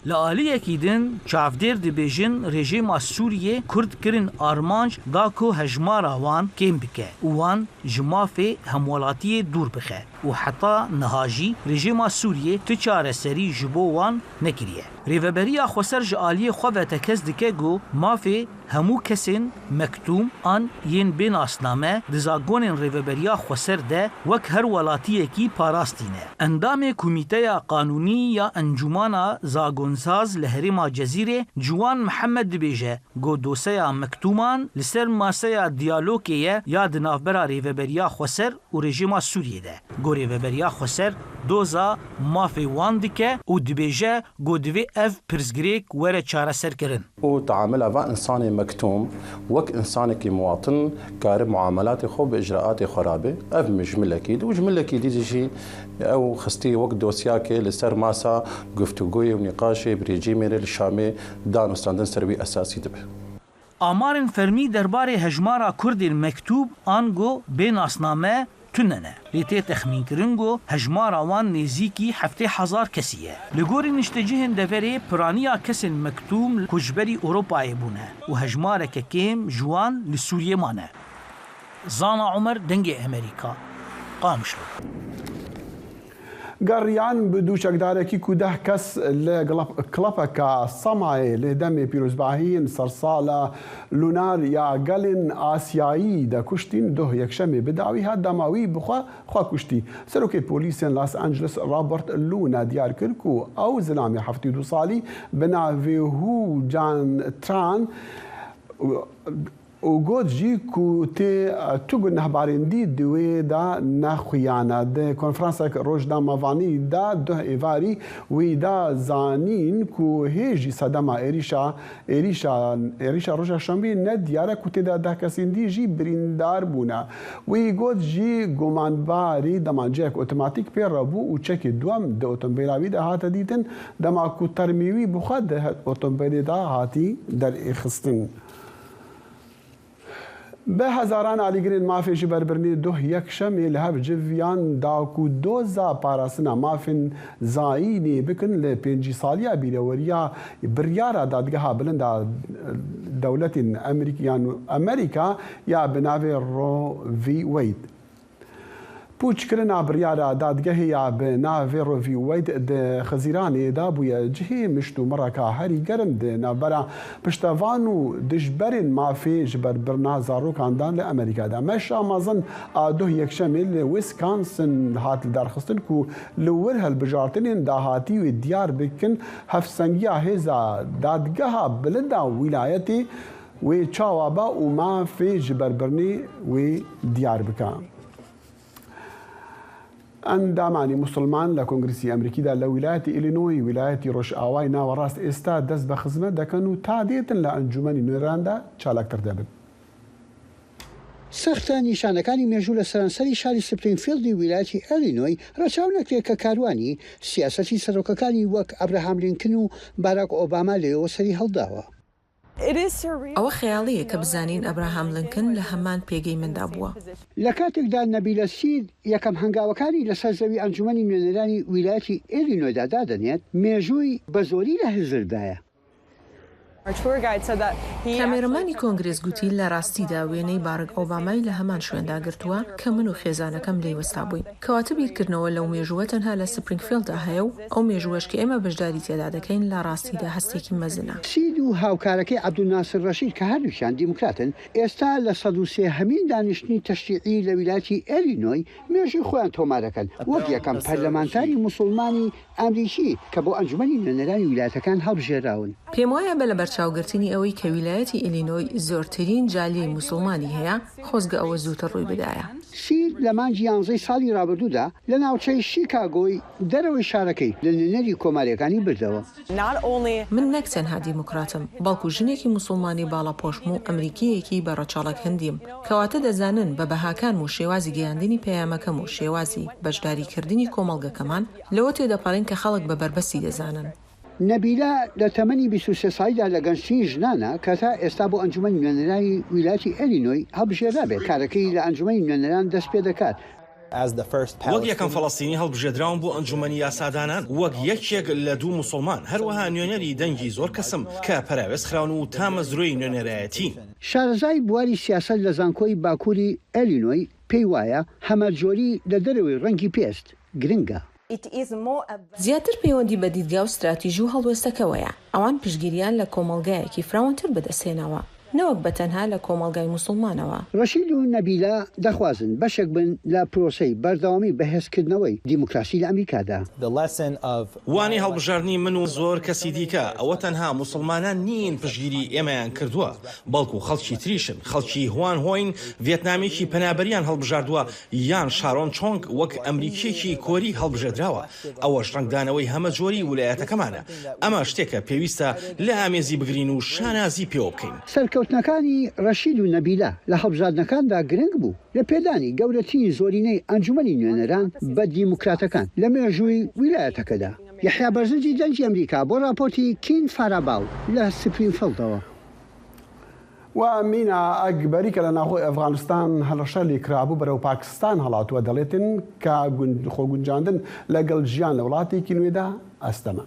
لآلیه کیدن چافدر دبیجن رژیم سوریه کرد کرن آرمانج داکو هجمارا وان کم بکه وان جمافه همولاتی دور بخه و حتی نهاجی رژیم سوریه تچار سری جبو وان نکریه. ریوبریا خسر جالیه خواه تکز دکه گو مافه همو کسین مکتوم آن ین بین اسنامه دزاگونین ریوبریا خسر ده وک هر ولاتیه کی پاراستینه. اندام کمیته قانونی یا انجمانا زاگونساز لهرما جزیره جوان محمد دبیجه گو دوسیا مکتومان لسر ماسیا دیالوگیه یا دنافبرا ریوبریا خسر و رژیم سوریه ده. گو ریوبریا خسر دوزا مافی وان دکه و دبیجه گو دوی اف پرزگریک وره چاره سر کرن. وتعاملها با إنسان مكتوم وك إنسانك مواطن كارب معاملات خو بإجراءات خرابة أف مجمل أكيد وجمل أكيد يجي أو خستي وقت دوسياك لسر ماسا گفتگوی ونقاشي بريجيمي للشامي دان استاندن سربي أساسي دبه آمارن فرمی درباره هجمارا کرد مکتوب آنگو بین اسنامه تننه لیتی تخمین کرنگو هجمارا وان نزیکی 7,000 کسیه لگوری نشتجهن دوره پرانیا کس مکتوم کجبری اوروپای بونه و هجمارا که کم جوان لسوریه مانه زانا عمر دنگ امریکا قامشلو گەڕیان بە دووچەکدارێکی کوودەه کەس لە کڵەپەکە سەمایە لە دەمێ پیرۆزباهین سەرساڵە لونار یا گەلên ئاسیایی دەکوشتین دۆ یەکشەمێ بداوی هات دەماوی بخوا کوشتی سەرۆکەی پۆلیسێن لاس ئەنجلس رابرت لونا دیار کرد و ئەو زلامی 72 ساڵی بناوێ هو جان تران و گوت جی کو تی تو نهبارندی دوی دا نخویانه ده کنفرانسک روجدا مavani دا ده ایواری وی دا زانین کو هیجی صدما ایریشا روجا شنبه ندیاره کو تی دا کسیندی جی بریندار بونه وی گوت جی گمانباری دمانجک اتوماتیک پیر ربو و چک دوام ده اتومبیلاوی ده هات دیتن دما کو ترمیوی بخواد ده اتومبیل دا هاتی در اخستن به هزاران علیگرین مافی جی بربرنی دو یکشمی لهب جویان داکو دوزا پاراسنا مافین زاینی بکن لپنجی سالیا بیروریا بریارا دادگاه بلند دولت امریکا یا بناوی رو وی وید پوچ کرنا بریارا دادگاهی یا بناوی رو وی وید ده خزیرانی دا بویا جهی مشتو مرکا هری گرم ده نابرا پشتوانو دجبرین مافی جبر برنا زارو کاندان لامریکا دا مشا مازن آدو یکشمی لویسکانسن هات درخستن کو لور هل بجارتنین دا هاتی و دیار بکن هفسنگیا هزا دادگاه بلندا ولایتی و چاوابا و مافی جبر برنی و دیار بکن ئەندامانی مسلمان لە کۆنگرسی ئەمریکیدا لە ویلایەتی ئیلینۆی ویلایەتی ڕۆژئاوای ناوەڕاست ئێستا دەست بە خزمەت دەکەن و تا دێتن لە ئەنجومەنی نوێراندا چالاکتر دەبن. سەختە نیشانەکانی مێژوو لە سەرانسەری شاری سپرینگفیلدی ویلایەتی ئیلینۆی ڕەچاو نەکرێت کە کاروانی سیاسەتی سەرۆکەکانی وەک ئەبراهام لینکن و باراک ئۆباما لێەوە سەری هەڵداوە. ئەوە خەیاڵیە کە بزانین ئەبراهام لینکن لە هەمان پێگەی مندا بووە. لە کاتێکدا نەبیلە سید یەکەم هەنگاوەکانی لەسەر زەوی ئەنجومەنی نوێنەرانی ویلایەتی ئیلینۆیدا دادەنێت مێژووی بە زۆری لە هزردایە. کامێرەمانی کۆنگرێس گوتی لە ڕاستیدا وێنەی باراک ئۆبامای لە هەمان شوێندا گرتووە کە من و خێزانەکەم لێی وەستا بووین. کەواتە بیرکردنەوە لەو مێژووە تەنها لە سپرینگفیلددا هەیە و ئەو مێژووەش کە ئێمە بەشداری تێدا دەکەین لە ڕاستیدا هەستێکی مەزنە. سید و هاوکارەکەی عەبدولناسر ڕەشید کە هەردووکیان دیموکراتن ئێستا لە 103 هەمین دانیشتنی تەشریعی لە ویلایەتی ئیلینۆی مێژووی خۆیان تۆمار دەکەن وەک یەکەم پەرلەمانتاری موسڵمانی ئەمریکی کە بۆ ئەنجومەنی نوێنەرانی ویلایەتەکان هەڵبژێراون. پێم وایە بە لە بەرچاوگرتنی ئەوەی کە ویلایەتی ئیلینۆی زۆرترین جالیەی موسڵمانی هەیە خۆزگە ئەوە زووتر ڕووی بدایە. سید لە مانگی 11 ساڵی ڕابردوودا لە ناوچەی شیکاگۆی دەرەوەی شارەکەی لە نوێنەری کۆماریەکانی بردەوە. من نەک تەنها دیموکراتم بەڵکو ژنێکی موسڵمانی باڵاپۆشم و ئەمریکیەکی بە ڕەچاڵک هەندیم کەواتە دەزانن بە بەهاکان و شێوازی گەیاندنی پەیامەکەم و شێوازی بەشداریکردنی کۆمەڵگەکەمان لەوە تێدەپەڕین کە خەڵک بە بربەستی دەزانن. نەبیلە لە تەمەنی 23 ساڵیدا لە گەنجترین ژنانە کە تا ئێستا بۆ ئەنجومەنی نوێنەرانی ویلایەتی ئیلینۆی هەڵبژێرا بێت کارەکەی لە ئەنجومەنی نوێنەران دەست پێ دەکات. وەک یەکەم فەڵەستینی هەڵبژێدراون بۆ ئەنجومەنی یاسادانان وەک یەکێک لە دوو موسڵمان هەروەها نوێنەری دەنگی زۆر کەسم کە پەراوێز خراون و تامەزرۆی نوێنەرایەتین. شارەزای بواری سیاسەت لە زانکۆی باکووری ئیلینۆی پێی وایە هەمەجۆری لە دەرەوەی ڕەنگی پێست گرنگە. زیاتر پەیوەندی بە دیدگا و استراتیژی و هەڵوێستەکەوەیە ئەوان پشتگیریان لە کۆمەڵگایەکی فراوانتر بەدەستێنەوە نەوەک بەتەنها لە کۆمەڵگای موسڵمانەوە. ڕەشید و نەبیلە دەخوازن بەشێک بن لە پرۆسەی بەردەوامی بەهێزکردنەوەی دیموکراسی لە ئەمریکادا. وانی هەڵبژاردننی من و زۆر کەسی دیکە ئەوە تەنها موسڵمانان نین پشگیری ئێمەیان کردووە، بەڵکو خەڵکی تریشن، خەڵکی هوان هۆین ڤێتنامێکی پەنابەریان هەڵبژاردووە یان شارۆن چۆنگ وەک ئەمریکیەکی کۆری هەڵبژێدراوە. ئەوەش ڕنگدانەوەی هەمە جۆری ویلایەتەکەمانە. ئەمە شتێکە پێویستە لە ئامێزی بگرین و شانازی پێوە بکەین. سەرکەوتنەکانی ڕەشید و نەبیلە لە هەڵبژاردنەکاندا گرنگ بوو لە پێدانی گەورەترین زۆرینەی ئەنجومەنی نوێنەران بە دیموکراتەکان لە مێژووی ویلایەتەکەدا. یحیا بەرزنجی دەنجی ئەمریکا بۆ راپۆرتی کین فاراباو لە سپرینفیلدەوە. و مینا ئەکبەری کە لە ناخۆی ئەفغانستان هەڵەشە لێکرابوو بەرەو پاکستان هەڵاتووە دەڵێتن کە خۆگونجاندن لەگەڵ ژیان لە وڵاتێکی نوێدا ئەستەمە.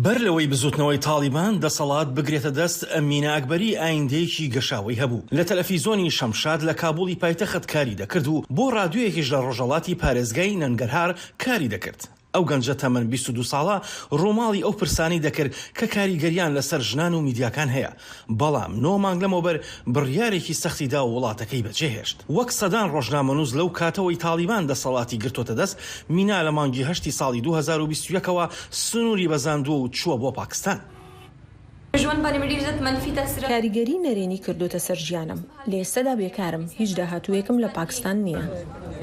بەر لەوەی بزوتنەوەی تالیبان دەسەڵات بگرێتە دەست مینا ئەکبەری ئایندەیەکی گەشاوی هەبوو. لە تەلەڤیزۆنی شەمشاد لە کابوڵی پایتەخت کاری دەکرد و بۆ ڕادیۆیەکیش لە ڕۆژەڵاتی پارێزگای نەنگەرهار کاری دەکرد. ئەو گەنجە تەمەن 22 ساڵە ڕۆماڵی ئەو پرسانی دەکرد کە کاریگەریان لەسەر ژنان و میدیاکان هەیە، بەڵام 9 مانگ لەمەوبەر بڕیارێکی سەختیدا و وڵاتەکەی بەجێهێشت. وەک سەدان ڕۆژنامەنووس لەو کاتەوەی تالیبان دەسەڵاتی گرتوتە دەست، مینا لە مانگی 8 ساڵی 2021ەوە سنووری بەزاندووە و چووە بۆ پاکستان. کاریگەری نەرێنی کردوتە سەر ژیانم، لە ئێستادا بێکارم، هیچ داهاتوویەکم لە پاکستان نییە.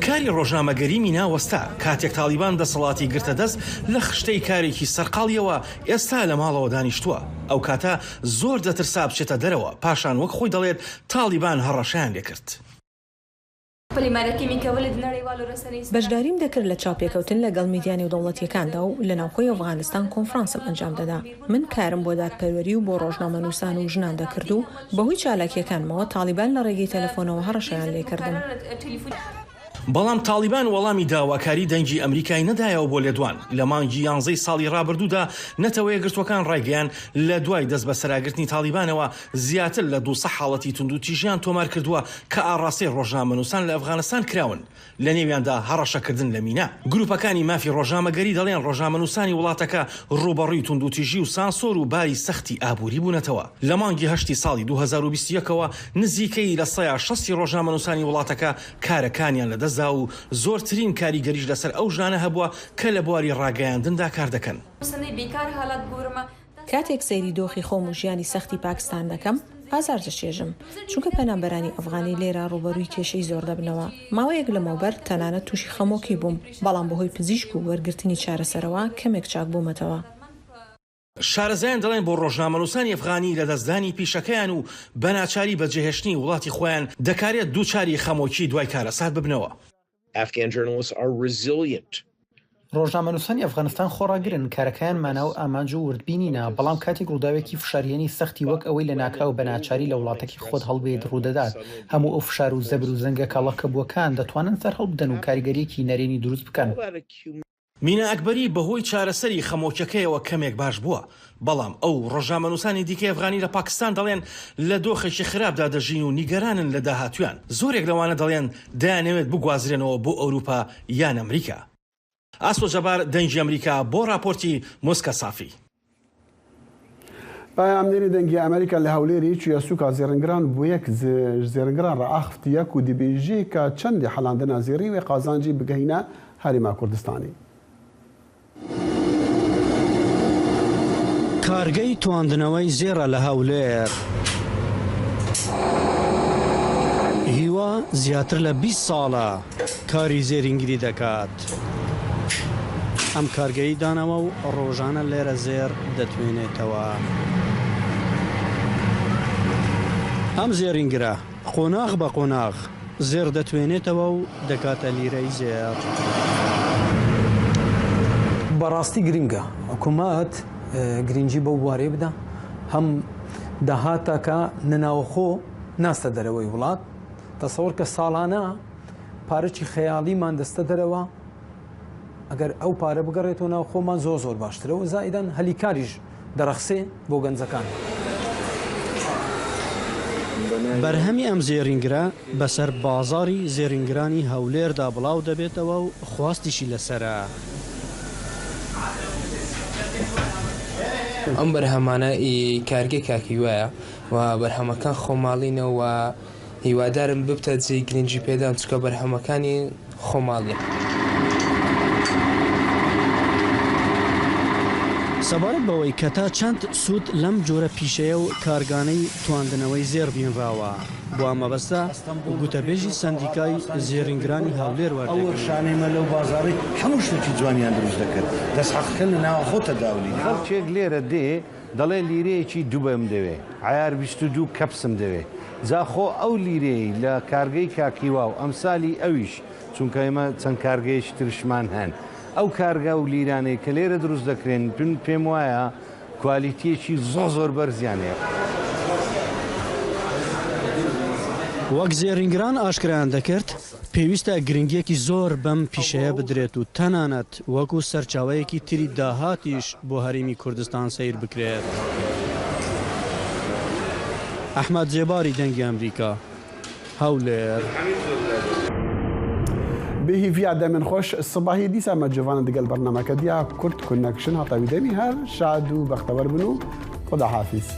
کاری ڕۆژنامەگەری مینا وەستا کاتێک تالیبان دەسەڵاتی گرتە دەست لە خشتەی کارێکی سەرقاڵیەوە ئێستا لە ماڵەوە دانیشتووە. ئەو کاتە زۆر دەترسا بچێتە دەرەوە، پاشان وەک خۆی دەڵێت تالیبان هەڕەشیان لێکرد. بەشداریم دەکرد لە چاپێکەوتن لەگەڵ میدیانی و دەوڵەتیەکاندا و لە ناوخۆی ئەفغانستان کۆنفرانسم ئەنجام دەدا. من کارم بۆ دادپەروەری و بۆ ڕۆژنامەنووسان و ژنان دەکرد و بەهۆی چالاکیەکانمەوە تالیبان لە ڕێگەی تەلەفۆنەوە هەڕەشیان لێکردن. بەڵام تالیبان وەڵامی داواکاری دەنگی ئەمریکای نەدایەوە بۆ لێدوان. لە مانگی 11 ساڵی ڕابردوودا نەتەوەیە گرتوەکان ڕایگەیان لە دوای دەست بە سەراگرتنی تالیبانەوە زیاتر لە 200 حاڵەتی توندوتیژیان تۆمار کردووە کە ئاڕاستی ڕۆژنامەنووسان لە ئەفغانستان کراون. لە نێویاندا هەڕەشەکردن لە مینا. گروپەکانی مافی ڕۆژنامەگەری دەڵێن ڕۆژنامەنووسانی وڵاتەکە ڕوبەڕووی توندوتیژی و سانسۆر و باری سەختی ئابووری بوونەتەوە. لە مانگی 8 ساڵی 2021ەوە نزیکەی لە 160 ڕۆژنامەنووسانی وڵاتەکە کارەکانیان لەدەستدا و زۆرترین کاریگەریش لەسەر ئەو ژانە هەبووە کە لە بواری ڕاگەیاندندا کار دەکەن. کاتێک سەیری دۆخی خۆم و ژیانی سەختی پاکستان دەکەم، ئازار دەچێژم، چونکە پەنامبەرانی ئەفغانی لێرە ڕوبەرووی کێشەی زۆر دەبنەوە. ماوەیەک لەمەوبەر تەنانەت تووشی خەمۆکی بووم، بەڵام بەهۆی پزیشک و وەرگرتنی چارەسەرەوە کەمێک چاک بوومەتەوە. شارەزایان دەڵێن بۆ ڕۆژنامەنووسانی ئەفغانی لە دەستدانی پیشەکەیان و بەناچاری بەجێهێشتنی وڵاتی خۆیان دەکارێت دووچاری خەمۆکی دوای کارەسات ببنەوە. ڕۆژنامەنووسانی ئەفغانستان خۆڕاگرن، کارەکەیان ماناو ئامانج و وردبینینە، بەڵام کاتێک ڕووداوێکی فشاریێنی سەختی وەک ئەوەی لە ناکراو بەناچاری لە وڵاتێکی خۆت هەڵبێت ڕوودەدات. هەموو ئەو فشار و زەبر و زەنگە کاڵەکەبووەکان دەتوانن سەر هەڵبدەن و کاریگەریەکی نەرێنی دروست بکەن. مینا ئەکبەری بەهۆی چارەسەری خەمۆکیەکەیەوە کەمێک باش بووە، بەڵام ئەو ڕۆژنامەنووسانی دیکەی ئەفغانی لە پاکستان دەڵێن لە دۆخێکی خراپدا دەژین و نیگەرانن لە داهاتویان. زۆرێک لەوانە دەڵێن دەیانەوێت بگوازرێنەوە بۆ ئەوروپا یان ئەمریکا. ئاسۆ جەبار دەنگی ئەمریکا بۆ راپۆرتی موسکە سافی. پایامنێری دەنگی ئەمریکا لە هەولێری چویە سوکا زێرنگران بۆ یەک زێرنگران ڕائاخفت یەک و دیبێژی کە چەندی حەلاندنە زێری وێ قازانجی بگەینە هەریما کوردستانی. کارگەی تواندنەوەی زێرە لە هەولێر هیوا زیاتر لە 20 ساڵە کاری زێرینگری دەکات. ئەم کارگەی دانەوە و ڕۆژانە لێرە زێر دەتوێنێتەوە. ئەم زێرینگرە قۆناغ بە قۆناغ زێر دەتوێنێتەوە و دەکاتە لیرەی زێر. بەڕاستی گرنگە حکوومەت گرنگی بەو بوارێ بدە، هەم داهاتەکە نەناوخۆ ناستە دەرەوەی وڵات. تەسەوەر کە ساڵانە پارەی خەیاڵیمان دەستە دەرەوە، ئەگەر ئەو پارە بگەڕێتەوە ناو خۆمان زۆر باشترەوە، زائیدەن هەلی کاریش دەرەخسێ بۆ گەنجەکان. بەرهەمی ئەم زێرینگرە بەسەر بازاری زێرینگرانی هەولێردا بڵاو دەبێتەوە و خواستیشی لەسەرە. ئەم بەرهەمانە کارگەی کاکی وایە و بەرهەمەکان خۆماڵینەوە و هیوادارم ببتە جێی گرنگی پێدان چکە بەرهەمەکانی خۆماڵیە. سەبارەت بەوەی کە تا چەند سوود لەم جۆرە پیشەیە و کارگانەی تواندنەوەی زێر بینراوە بۆ ئەمەبەستە گوتەبێژی سندیکای زێرینگرانی هەولێر وەردەگرت. ئەو شانەیمە لەو بازاڕی هەموو شتێکی جوانیان دروست دەکرد دەستحەقەکە لە ناوە خۆتە داولی خەڵکێک لێرە دێ دەڵێ لیرەیەکی دووبەم دەوێ عیار 22 کەپسم دەوێ جاخۆ ئەو لیرەی لە کارگەی کاکیوا و ئەمسالی ئەویش چونکە ئێمە چەند کارگەیەکی ترشمان هەن ئەو کارگا و لیرانەی کە لێرە دروست دەکرێن پێم وایە کوالیتیەکی زۆر بەرزیانەیە. وەک زێرینگران ئاشکرایان دەکرد پێویستە گرنگیەکی زۆر بەم پیشەیە بدرێت و تەنانەت وەکو سەرچاوەیەکی تری داهاتیش بۆ هەرێمی کوردستان سیر بکرێت. ئەحمەد جێباری دەنگی ئەمریکا هەولێر. بهیڤیا دەمن خۆش سباهی دیسا مەجوانە دەگەل بەرنامەکە دیا کورد کونەکشن هەتاوی دەمی هەر شاد و بەختەوەر بن و خدا حافیز.